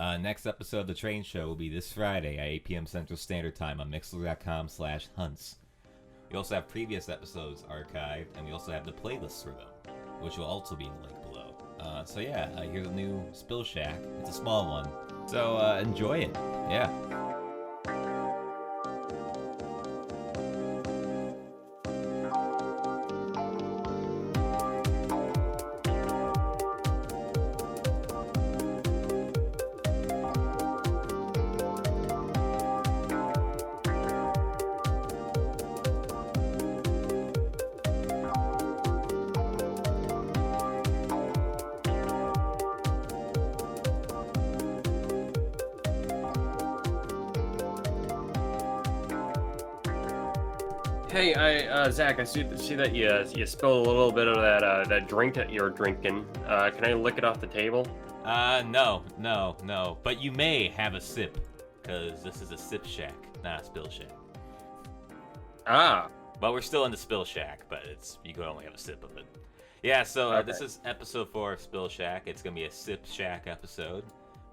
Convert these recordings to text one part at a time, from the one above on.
Next episode of The Train Show will be this Friday at 8 p.m. Central Standard Time on Mixler.com/hunts. We also have previous episodes archived, and we also have the playlists for them, which will also be in the link below. Here's a new Spill Shack. It's a small one, so enjoy it. Yeah. Hey, Zach, I see that you spilled a little bit of that drink that you're drinking. Can I lick it off the table? No. But you may have a sip, because this is a sip shack, not a spill shack. Ah. But we're still in the Spill Shack, but you can only have a sip of it. Yeah, so Okay. This is episode 4 of Spill Shack. It's going to be a Sip Shack episode,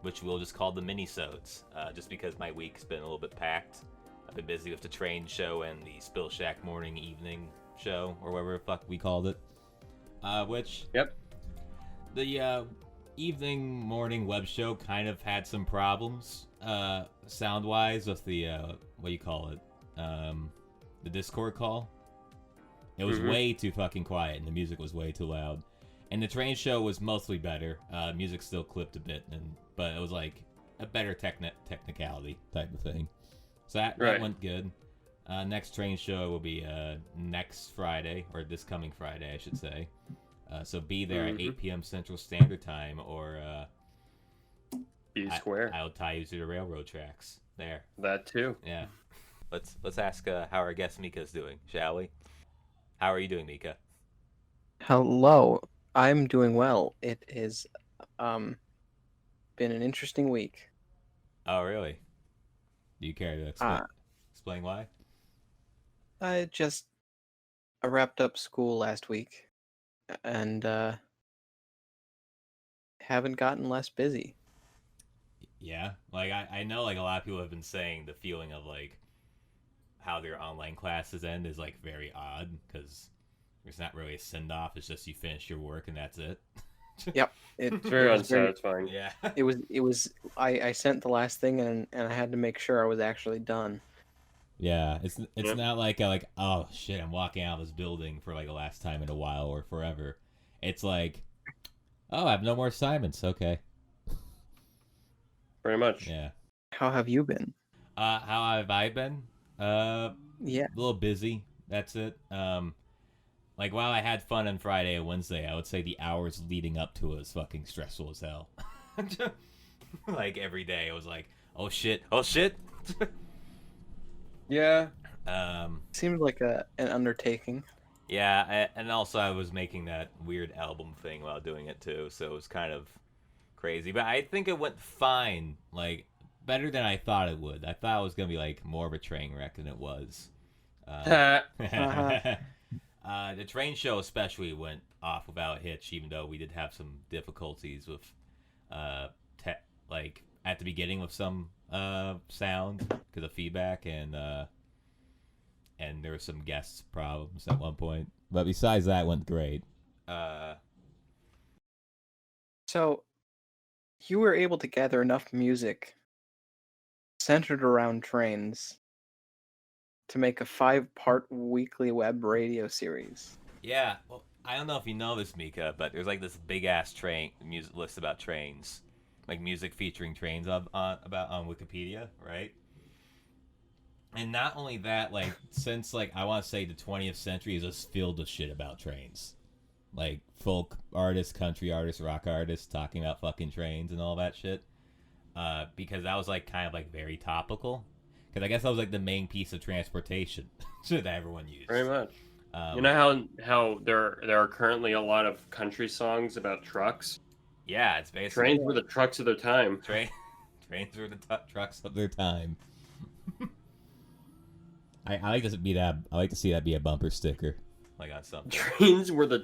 which we'll just call the Minisodes, just because my week's been a little bit packed. I've been busy with the train show and the Spill Shack morning evening show, or whatever the fuck we called it. Yep. The evening morning web show kind of had some problems, sound-wise, with the, what do you call it? The Discord call. It was way too fucking quiet, and the music was way too loud. And the train show was mostly better. Music still clipped a bit, but it was like a better technicality type of thing. So that went good. Next train show will be next Friday, or this coming Friday, I should say. So be there at 8 p.m. Central Standard Time, or Be square. I'll tie you to the railroad tracks. There. That too. Yeah. Let's ask how our guest Mica's doing, shall we? How are you doing, Mica? Hello, I'm doing well. It has been an interesting week. Oh, really? Do you care to explain why? I wrapped up school last week and haven't gotten less busy. Yeah, like I know like a lot of people have been saying the feeling of like how their online classes end is like very odd, because there's not really a send-off. It's just you finish your work and that's it. Yep, It's very unsatisfying. Yeah. It was. I sent the last thing and I had to make sure I was actually done. Yeah, it's not like oh shit, I'm walking out of this building for like the last time in a while or forever. It's like, oh, I have no more assignments. Okay. Pretty much. Yeah. How have you been? How have I been? Yeah. A little busy. That's it. Like while I had fun on Friday and Wednesday, I would say the hours leading up to it was fucking stressful as hell. Like every day, I was like, oh shit. Yeah. Seemed like an undertaking. Yeah, and also I was making that weird album thing while doing it too, so it was kind of crazy. But I think it went fine, like better than I thought it would. I thought it was gonna be like more of a train wreck than it was. The train show especially went off without a hitch, even though we did have some difficulties with, like at the beginning with some sound because of feedback, and there were some guest problems at one point. But besides that, it went great. So, you were able to gather enough music centered around trains to make a 5-part weekly web radio series. Yeah, well, I don't know if you know this, Mica, but there's like this big ass train music list about trains, like music featuring trains on Wikipedia, right? And not only that, like since like I want to say the 20th century is just filled with shit about trains, like folk artists, country artists, rock artists talking about fucking trains and all that shit. Because that was like kind of like very topical. Because I guess that was like the main piece of transportation that everyone used. Very much. You know how there are currently a lot of country songs about trucks? Yeah, it's basically Trains were the trucks of their time. Trains were the trucks of their time. I like to be that. I like to see that be a bumper sticker, like on something. Trains were the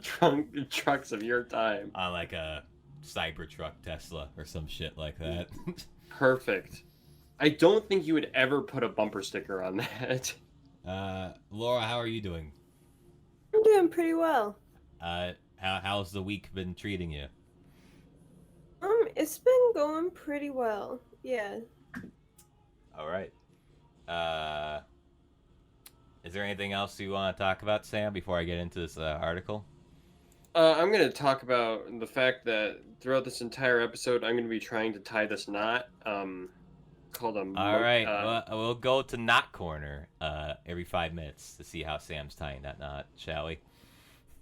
trucks of your time. On like a Cybertruck Tesla or some shit like that. Perfect. I don't think you would ever put a bumper sticker on that. Laura, how are you doing? I'm doing pretty well. How's the week been treating you? It's been going pretty well. Yeah. All right. Is there anything else you want to talk about, Sam, before I get into this article? I'm going to talk about the fact that throughout this entire episode, I'm going to be trying to tie this knot. Called a. All right. We'll go to Knot Corner every 5 minutes to see how Sam's tying that knot, shall we?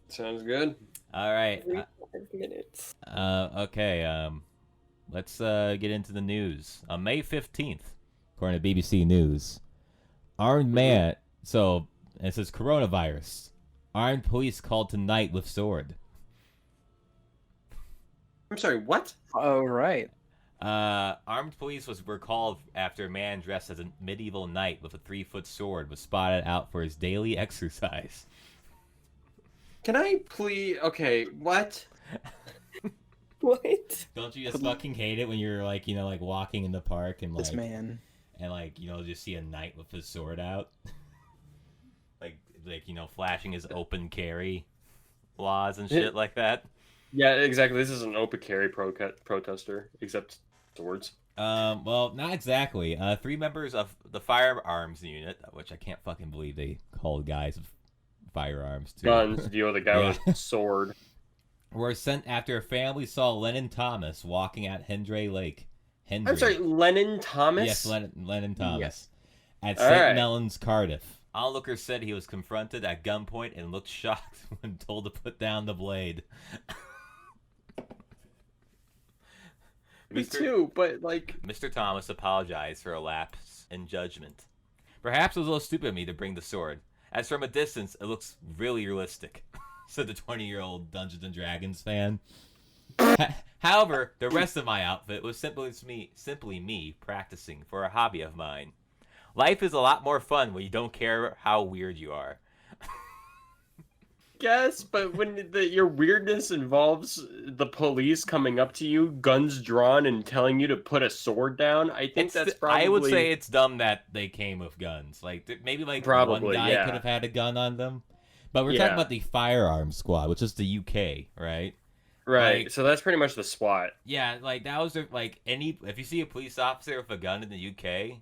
Sounds good. All right. Every 5 minutes. Okay. Let's get into the news. On May 15th, according to BBC News, armed man. So it says coronavirus. Armed police called to night with sword. I'm sorry, what? Oh, right. Armed police were called after a man dressed as a medieval knight with a 3-foot sword was spotted out for his daily exercise. Can I please? Okay, what? What? Don't you just fucking hate it when you're like, like walking in the park and like This man. and like, just see a knight with his sword out? like flashing his open carry laws and shit like that. Yeah, exactly. This is an open carry protester, except swords. Well, not exactly. 3 members of the firearms unit, which I can't fucking believe they called guys with firearms too. Guns deal with a guy with a sword. Were sent after a family saw Lennon Thomas walking at Hendry Lake. I'm sorry, Lennon Thomas? Yes, Lennon Thomas. Yes. At All St. right. Mellons, Cardiff. Onlookers said he was confronted at gunpoint and looked shocked when told to put down the blade. Me too, but like... Mr. Thomas apologized for a lapse in judgment. Perhaps it was a little stupid of me to bring the sword. As from a distance, it looks really realistic, said the 20-year-old Dungeons & Dragons fan. However, the rest of my outfit was simply me practicing for a hobby of mine. Life is a lot more fun when you don't care how weird you are. Yes, but when your weirdness involves the police coming up to you, guns drawn, and telling you to put a sword down, I think that's probably... I would say it's dumb that they came with guns. Like, maybe like one guy could have had a gun on them. But we're talking about the firearms squad, which is the UK, right? Right, like, so that's pretty much the SWAT. Yeah, like, that was, like, if you see a police officer with a gun in the UK,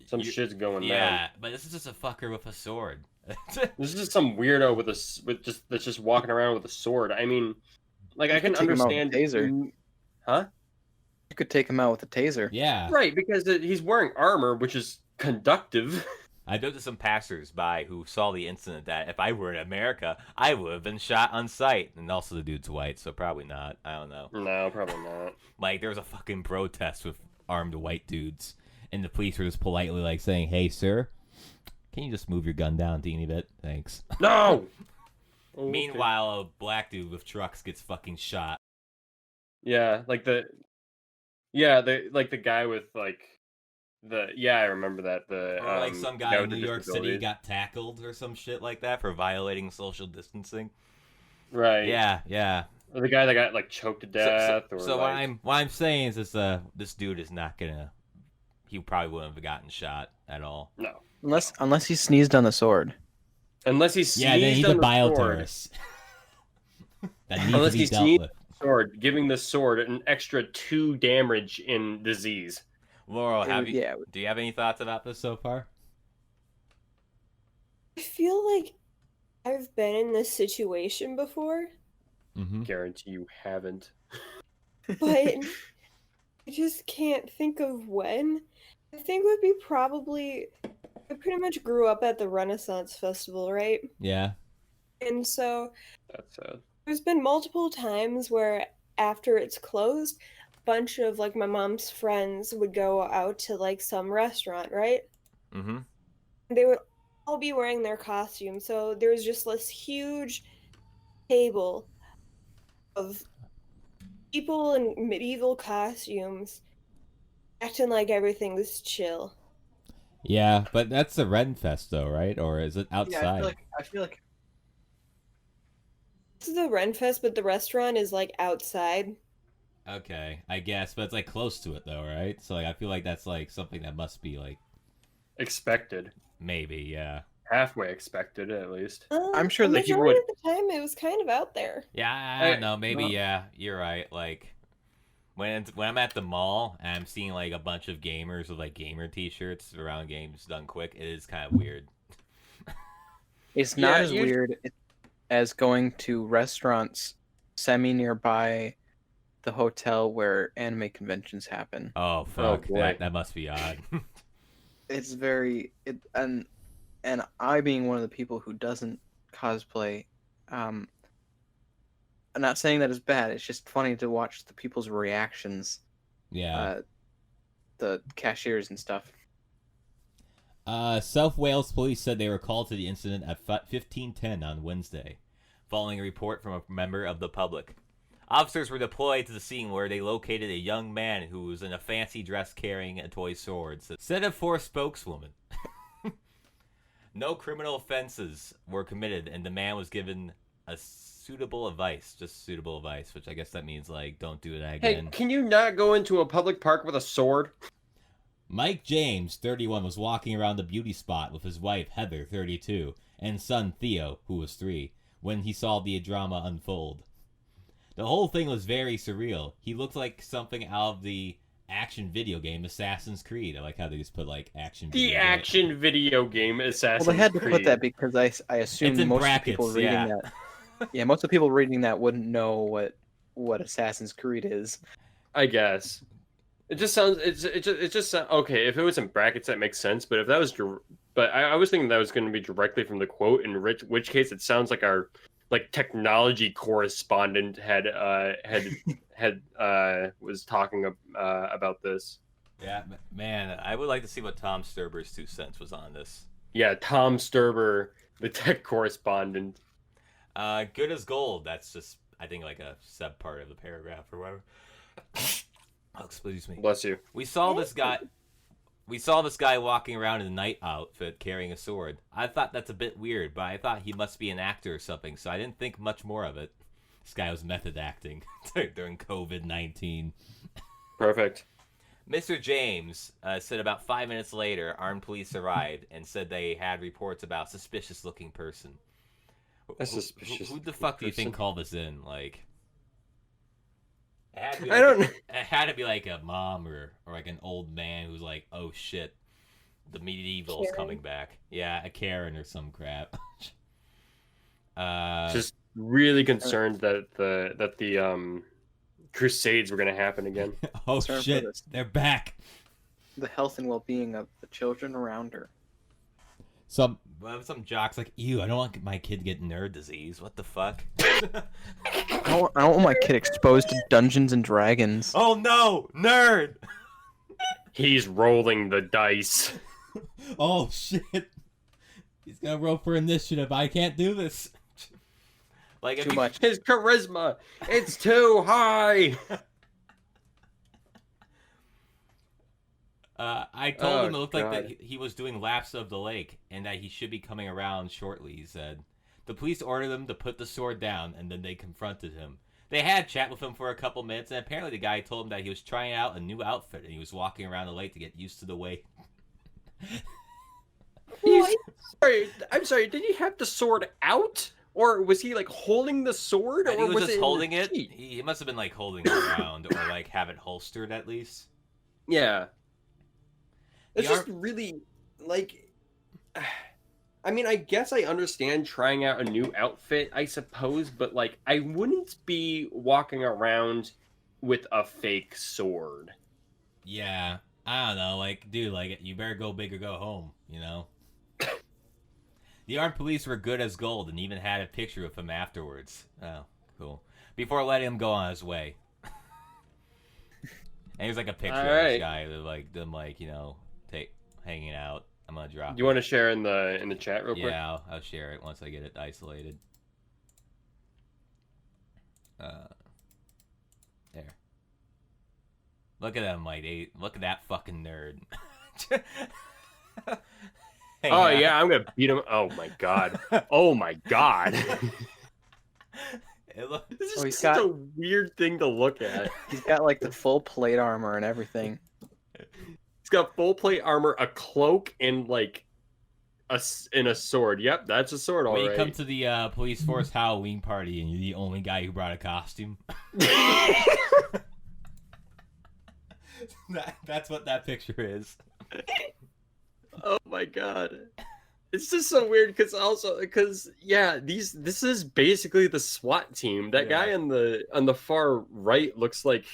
some shit's going down. Yeah, but this is just a fucker with a sword. This is just some weirdo that's just walking around with a sword. I mean, like, I can understand. Taser. Huh? You could take him out with a taser. Yeah. Right, because he's wearing armor, which is conductive. I know to some passers-by who saw the incident that if I were in America, I would have been shot on sight. And also the dude's white, so probably not. I don't know. No, probably not. Like, there was a fucking protest with armed white dudes. And the police were just politely, like, saying, "Hey, sir, can you just move your gun down a teeny bit? Thanks." No! Meanwhile, a black dude with trucks gets fucking shot. Yeah, like the guy with, like, I remember that. Or like some guy in New York City got tackled or some shit like that for violating social distancing. Right. Yeah. Or the guy that got, like, choked to death. So like... what I'm saying is this dude is not gonna... He probably wouldn't have gotten shot at all. No. Unless he sneezed on the sword. Unless he sneezed then he's on a bioterrorist. Unless he sneezed on the sword, giving the sword an extra 2 damage in disease. Laurel, do you have any thoughts about this so far? I feel like I've been in this situation before. Mm-hmm. Guarantee you haven't. But I just can't think of when. I think it would be probably... I pretty much grew up at the Renaissance Festival, right? Yeah. And so... That's sad. There's been multiple times where after it's closed, a bunch of, like, my mom's friends would go out to, like, some restaurant, right? Mm-hmm. They would all be wearing their costumes, so there was just this huge table of people in medieval costumes acting like everything was chill. Yeah, but that's the Renfest though, right? Or is it outside? Yeah, I feel like This is the Renfest, but the restaurant is like outside. Okay, I guess, but it's like close to it though, right? So like, I feel like that's like something that must be like Expected. maybe, yeah. Halfway expected, at least. I'm sure the that he majority would. of the time it was kind of out there. Yeah, I don't know. Maybe, well- yeah, you're right. Like, when I'm at the mall and I'm seeing like a bunch of gamers with like gamer T-shirts around games done quick, it is kind of weird. It's not Yeah, as you- weird as going to restaurants semi nearby the hotel where anime conventions happen. Oh fuck, boy. that must be odd. It's very and I being one of the people who doesn't cosplay, I'm not saying that is bad. It's just funny to watch the people's reactions, Yeah. the cashiers and stuff. South Wales police said they were called to the incident at 15:10 on Wednesday, following a report from a member of the public. Officers were deployed to the scene where they located a young man who was in a fancy dress carrying a toy sword, said a force spokeswoman. No criminal offenses were committed, and the man was given a suitable advice, which I guess that means, like, don't do that Hey, again. can you not go into a public park with a sword? Mike James, 31, was walking around the beauty spot with his wife, Heather, 32, and son, Theo, who was 3, when he saw the drama unfold. The whole thing was very surreal. He looked like something out of the action video game Assassin's Creed. I like how they just put, like, action video The game. action video game Assassin's Well, they had to Creed. put that because I assume It's in most of the people brackets, reading yeah. that. Yeah, most of the people reading that wouldn't know what Assassin's Creed is. I guess. It just sounds. It just sound, okay. If it was in brackets, that makes sense. But if that was, but I was thinking that was going to be directly from the quote. In which case, it sounds like our technology correspondent had was talking about this. Yeah, man, I would like to see what Tom Sturber's 2 cents was on this. Yeah, Tom Sturber, the tech correspondent. Good as gold. That's just, I think, like a sub part of the paragraph or whatever. Oh, excuse me. Bless you. We saw this guy walking around in a night outfit carrying a sword. I thought that's a bit weird, but I thought he must be an actor or something, so I didn't think much more of it. This guy was method acting during COVID-19. Perfect. Mr. James said about 5 minutes later, armed police arrived and said they had reports about suspicious-looking person. A suspicious Who the fuck do you think person. called this in? Like, it had to be I don't know. It had to be like a mom or like an old man who's like, oh shit, the medieval's Karen. coming back. Yeah, a Karen or some crap. Just really concerned that the Crusades were going to happen again. Oh Sorry for shit, this. they're back. The health and well-being of the children around her. Some jocks like, ew, I don't want my kid to get nerd disease. What the fuck? I don't want my kid exposed to Dungeons and Dragons. Oh no, nerd! He's rolling the dice. Oh shit, he's gonna roll for initiative. I can't do this. Like if Too you- much. His charisma, it's too high. I told Oh, him it looked like God. that he was doing laps of the lake and that he should be coming around shortly, he said. The police ordered him to put the sword down and then they confronted him. They had a chat with him for a couple minutes and apparently the guy told him that he was trying out a new outfit and he was walking around the lake to get used to the way. I'm sorry, did he have the sword out? Or was he like holding the sword? I Or think he was it just in holding the it. seat? He must have been like holding it around or like have it holstered at least. Yeah. It's The just really like I mean, I guess I understand trying out a new outfit, I suppose, but like I wouldn't be walking around with a fake sword. Yeah, I don't know. Like, dude, like you better go big or go home. You know. The armed police were good as gold and even had a picture of him afterwards. Oh, cool. Before letting him go on his way. And here's like a picture of this Alright. guy, them like, you know, hanging out. I'm gonna drop. Do you want to share in the chat real quick? Yeah, I'll share it once I get it isolated. There. Look at him, like, look at that fucking nerd. Oh yeah, I'm gonna beat him. Oh my god. Oh my god. This is Oh, he's such got- a weird thing to look at. He's got like the full plate armor and everything. He's got full plate armor, a cloak, and like a sword. Yep, that's a sword, all When you right. come to the police force Halloween party and you're the only guy who brought a costume. That's what that picture is. Oh my god. It's just so weird because this is basically the SWAT team. That guy on the far right looks like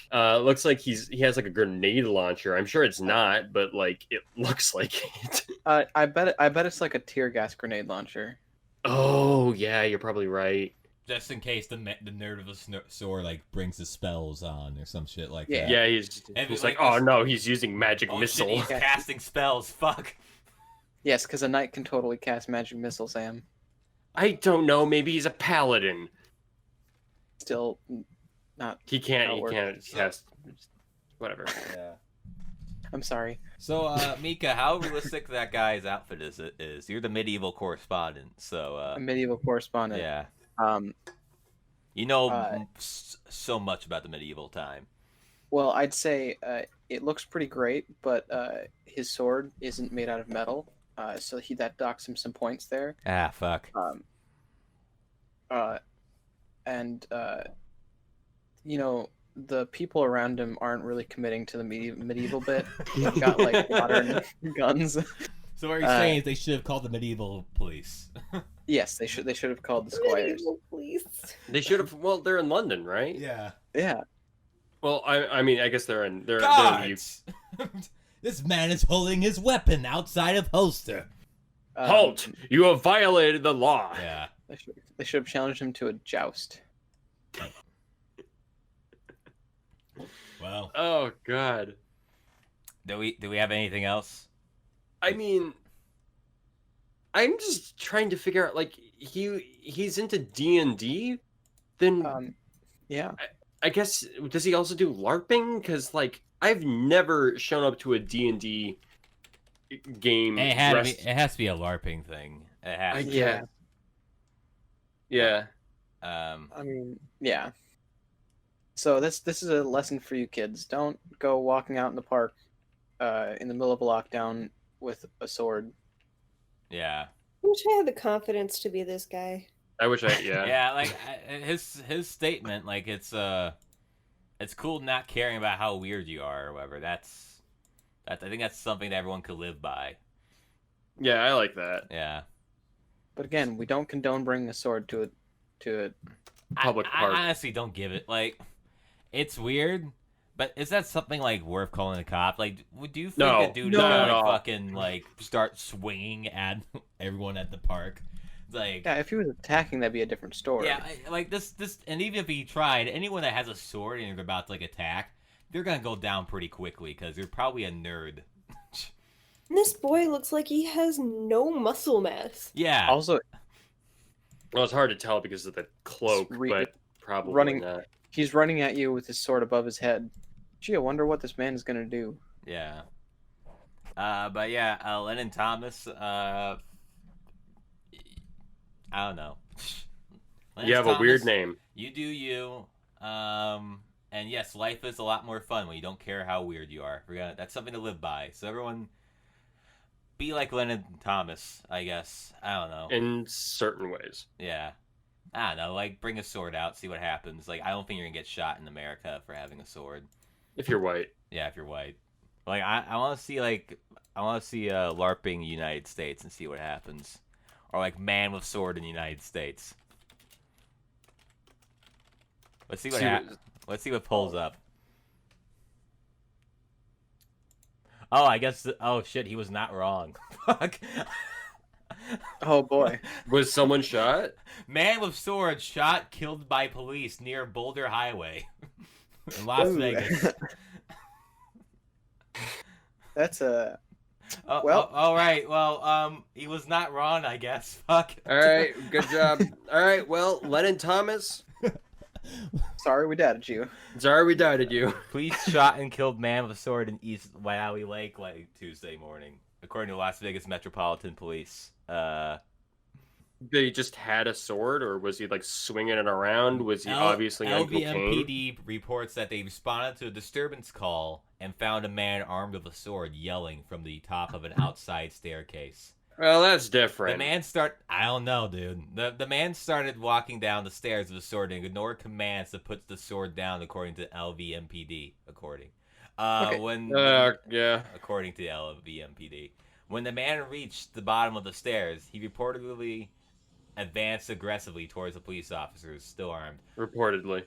he has like a grenade launcher. I'm sure it's not, but like it looks like it. I bet it's like a tear gas grenade launcher. Oh yeah, you're probably right. Just in case the nerd of a sword like brings his spells on or some shit like Yeah. that. Yeah, he's like, oh no, he's using magic Oh, missile. shit, he's casting spells. Fuck. Yes, because a knight can totally cast magic missile, Sam. I don't know. Maybe he's a paladin. Still, not. He can't. That'll He work. can't cast. Whatever. Yeah. I'm sorry. So, Mica, how realistic that guy's outfit is? You're the medieval correspondent, so A medieval correspondent. yeah, you know so much about the medieval time. Well, I'd say it looks pretty great, but his sword isn't made out of metal, so that docks him some points there. Ah, fuck. And the people around him aren't really committing to the medieval bit. They've got like modern guns. So what you're saying is they should have called the medieval police. Yes, they should have called the squires. Medieval police. They should have. Well, they're in London, right? Yeah. Yeah. Well, I mean, I guess they're in the Guards! This man is holding his weapon outside of holster. Halt! You have violated the law. Yeah. They should have challenged him to a joust. Well, Oh God. do we have anything else? I mean, I'm just trying to figure out. Like, he's into D&D. Then Yeah. I guess, does he also do LARPing? Because like I've never shown up to a D&D game. It has to be a LARPing thing. It has. to. Yeah. Yeah. I mean, yeah. So this is a lesson for you kids. Don't go walking out in the park in the middle of a lockdown with a sword. Yeah. I wish I had the confidence to be this guy. I wish I. Yeah. Yeah, like his statement, like it's cool not caring about how weird you are or whatever. That's I think that's something that everyone could live by. Yeah, I like that. Yeah. But again, we don't condone bringing a sword to a Public I park. honestly don't give it. Like, it's weird, but is that something like worth calling a cop? Like, do you think No, the dude no, is gonna not at like all. fucking like start swinging at everyone at the park? Like, Yeah, if he was attacking, that'd be a different story. yeah, like this, and even if he tried, anyone that has a sword and you're about to like attack, they're gonna go down pretty quickly because you're probably a nerd. And this boy looks like he has no muscle mass. Yeah. Also, Well, it's hard to tell because of the cloak, It's but probably running- not. he's running at you with his sword above his head. Gee, I wonder what this man is gonna do. Yeah. But yeah, Lennon Thomas, I don't know. You have a weird name. You do you. And yes, life is a lot more fun when you don't care how weird you are. That's something to live by. So everyone, be like Lennon Thomas, I guess. I don't know. In certain ways. Yeah. I don't know. Like, bring a sword out, see what happens. Like, I don't think you're gonna get shot in America for having a sword. If you're white. Yeah, if you're white. Like, I want to see LARPing United States and see what happens, or like man with sword in the United States. Let's see let's see what pulls up. Oh, I guess. Oh shit, he was not wrong. Fuck. Oh boy. Was someone shot? Man with sword shot, killed by police near Boulder Highway in Las Ooh. Vegas. That's a Oh, Well- all right. Well, he was not wrong, I guess. Fuck. All right, good job. All right, well, Lennon Thomas, sorry we doubted you. sorry we doubted you. Police shot and killed man with a sword in East Wyoming Lake like Tuesday morning, according to Las Vegas Metropolitan Police. they just had a sword, or was he like swinging it around? Was he obviously on cocaine? LVMPD reports that they responded to a disturbance call and found a man armed with a sword yelling from the top of an outside staircase. Well, that's different. I don't know, dude. The man started walking down the stairs with a sword and ignored commands to put the sword down, according to LVMPD. According to LVMPD. When the man reached the bottom of the stairs, he reportedly advanced aggressively towards the police officers, still armed. Reportedly.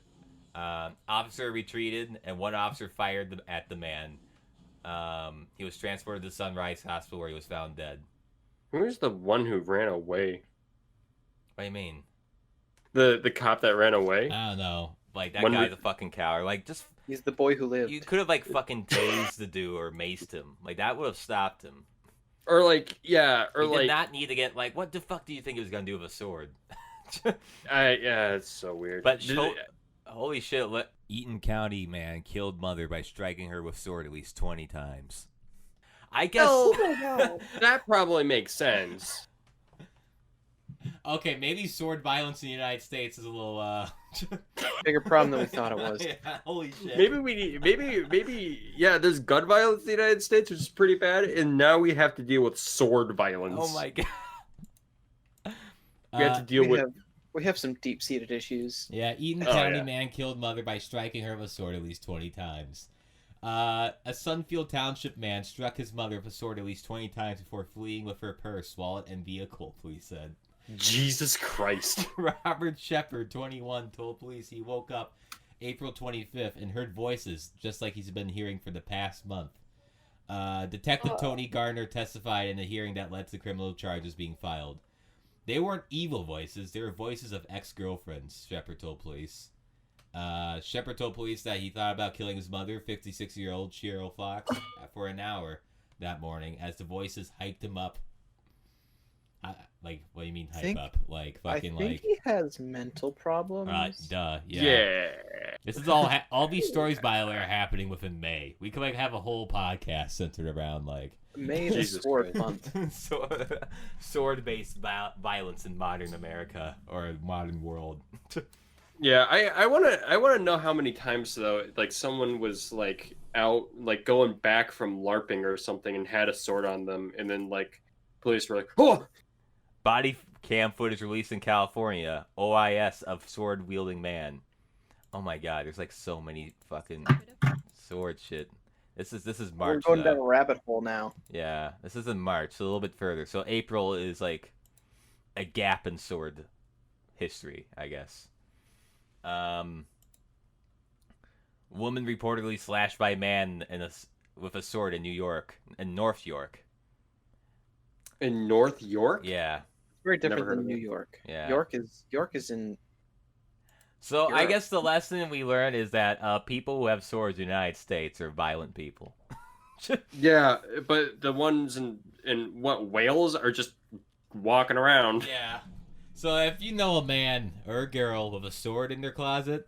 Officer retreated, and one officer fired at the man. He was transported to Sunrise Hospital, where he was found dead. Who's the one who ran away? What do you mean? The cop that ran away? I don't know. Like, that guy's a fucking coward. Like, just... He's the boy who lived. You could have, like, fucking tased the dude or maced him. Like, that would have stopped him. Or, like, yeah, or, he like... did not need to get, like, what the fuck do you think he was gonna do with a sword? Yeah, it's so weird. But, holy shit, Eaton County man killed mother by striking her with sword at least 20 times. I guess... Oh my god. That probably makes sense. Okay, maybe sword violence in the United States is a little, Bigger problem than we thought it was. Yeah, holy shit. Maybe, yeah, there's gun violence in the United States, which is pretty bad, and now we have to deal with sword violence. Oh my god. We have to deal with... We have some deep-seated issues. Yeah, Eaton County man killed mother by striking her with a sword at least 20 times. A Sunfield Township man struck his mother with a sword at least 20 times before fleeing with her purse, wallet, and vehicle, police said. Jesus Christ. Robert Shepard, 21, told police he woke up April 25th and heard voices, just like he's been hearing for the past month. Detective Tony Gardner testified in a hearing that led to criminal charges being filed. They weren't evil voices, they were voices of ex-girlfriends, Shepard told police. Shepard told police that he thought about killing his mother, 56-year-old Cheryl Fox, for an hour that morning as the voices hyped him up. Like, what do you mean hype up? Like, fucking, I think he has mental problems. Yeah. This is all these stories, by the way, are happening within May. We could, like, have a whole podcast centered around, like... May the sword month. Sword-based violence in modern America, or modern world. Yeah, I wanna know how many times though, like someone was like out like going back from LARPing or something and had a sword on them, and then like police were like, "Oh!" Body cam footage released in California. OIS of sword wielding man. Oh my god, there's like so many fucking sword shit. This is March. We're going down a rabbit hole now. Yeah, this is in March, so a little bit further. So April is like a gap in sword history, I guess. Woman reportedly slashed by man with a sword in North York. In North York? Yeah. Very different than New York. Yeah. York is in... So Europe. I guess the lesson we learned is that people who have swords in the United States are violent people. Yeah, but the ones in Wales are just walking around. Yeah. So if you know a man or a girl with a sword in their closet,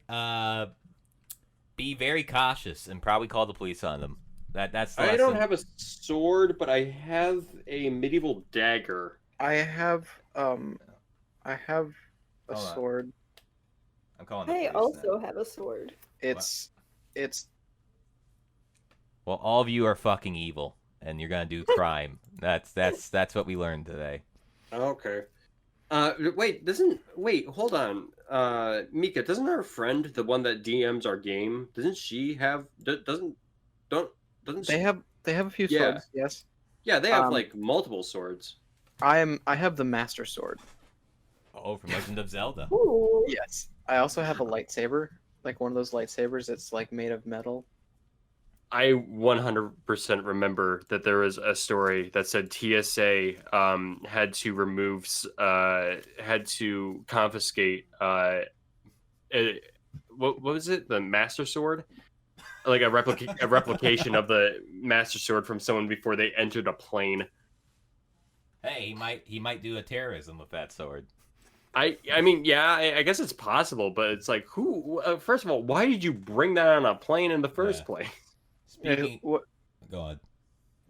be very cautious and probably call the police on them. That's the I lesson. don't have a sword, but I have a medieval dagger. I have a Hold on. sword. I'm calling the I police also now. have a sword. It's Well, all of you are fucking evil, and you're gonna do crime. That's what we learned today. Okay. Wait, hold on. Mica, doesn't our friend, the one that DMs our game, doesn't she have doesn't they have a few Yeah. swords, yes. Yeah, they have like multiple swords. I have the master sword. Oh, from Legend of Zelda. Ooh. Yes. I also have a lightsaber, like one of those lightsabers that's like made of metal. I 100% remember that there was a story that said TSA had to confiscate what was it? The Master Sword, like a replication of the Master Sword from someone before they entered a plane. Hey, he might do a terrorism with that sword. I mean, yeah, I guess it's possible, but it's like, who? First of all, why did you bring that on a plane in the first place? Speaking, What go on.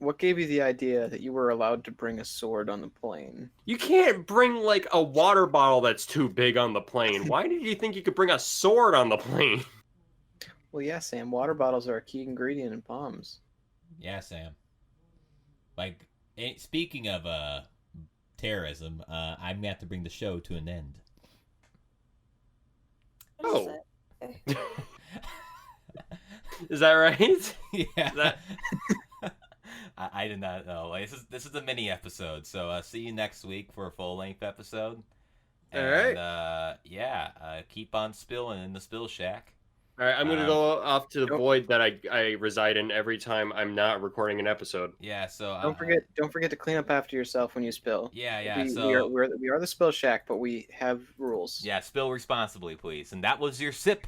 what gave you the idea that you were allowed to bring a sword on the plane? You can't bring like a water bottle that's too big on the plane. Why did you think you could bring a sword on the plane? Well, yeah, Sam. Water bottles are a key ingredient in bombs. Yeah, Sam. Like, speaking of terrorism, I'm gonna have to bring the show to an end. Oh. Is that right? Yeah. I did not know. This is a mini episode, so see you next week for a full length episode. And, All right. Keep on spilling in the Spill Shack. All right, I'm gonna go off to the void that I reside in every time I'm not recording an episode. Yeah. So Don't forget to clean up after yourself when you spill. Yeah. We are the Spill Shack, but we have rules. Yeah, spill responsibly, please. And that was your sip